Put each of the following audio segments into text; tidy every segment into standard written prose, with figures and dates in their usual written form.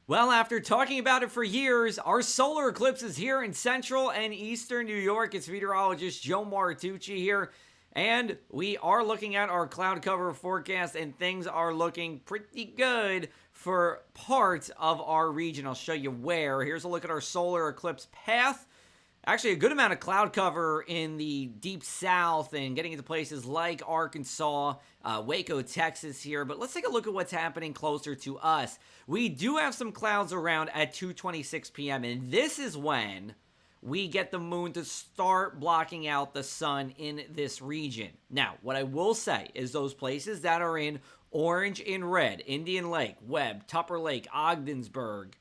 Well, after talking about it for years, our solar eclipse is here in central and eastern New York. It's meteorologist Joe Martucci here. And we are looking at our cloud cover forecast, and things are looking pretty good for parts of our region. I'll show you where. Here's a look at our solar eclipse path. Actually, a good amount of cloud cover in the deep south and getting into places like Arkansas, Waco, Texas here. But let's take a look at what's happening closer to us. We do have some clouds around at 2:26 p.m. and this is when we get the moon to start blocking out the sun in this region. Now, what I will say is those places that are in orange and red, Indian Lake, Webb, Tupper Lake, Ogdensburg,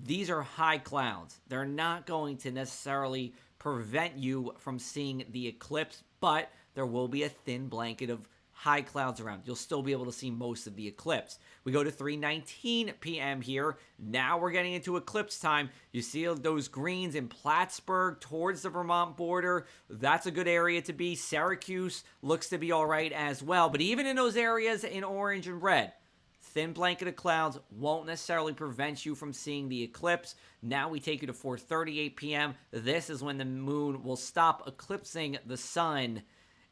these are high clouds. They're not going to necessarily prevent you from seeing the eclipse, but there will be a thin blanket of high clouds around. You'll still be able to see most of the eclipse. We go to 3:19 p.m. here. Now we're getting into eclipse time. You see those greens in Plattsburgh towards the Vermont border. That's a good area to be. Syracuse looks to be all right as well. But even in those areas in orange and red, thin blanket of clouds won't necessarily prevent you from seeing the eclipse. Now we take you to 4:38 p.m. This is when the moon will stop eclipsing the sun.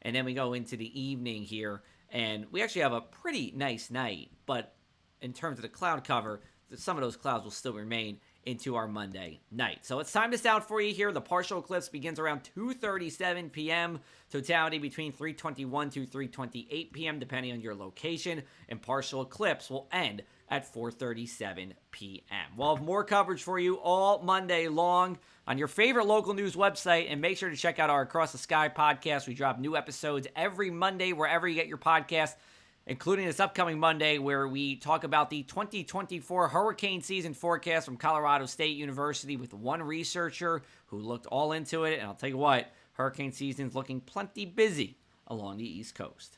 And then we go into the evening here. And we actually have a pretty nice night. But in terms of the cloud cover, some of those clouds will still remain into our Monday night. So let's time this out for you here. The partial eclipse begins around 2:37 p.m. Totality between 3:21 to 3:28 p.m. depending on your location. And partial eclipse will end at 4:37 p.m. We'll have more coverage for you all Monday long on your favorite local news website. And make sure to check out our Across the Sky podcast. We drop new episodes every Monday wherever you get your podcast, including this upcoming Monday where we talk about the 2024 hurricane season forecast from Colorado State University with one researcher who looked all into it. And I'll tell you what, hurricane season is looking plenty busy along the East Coast.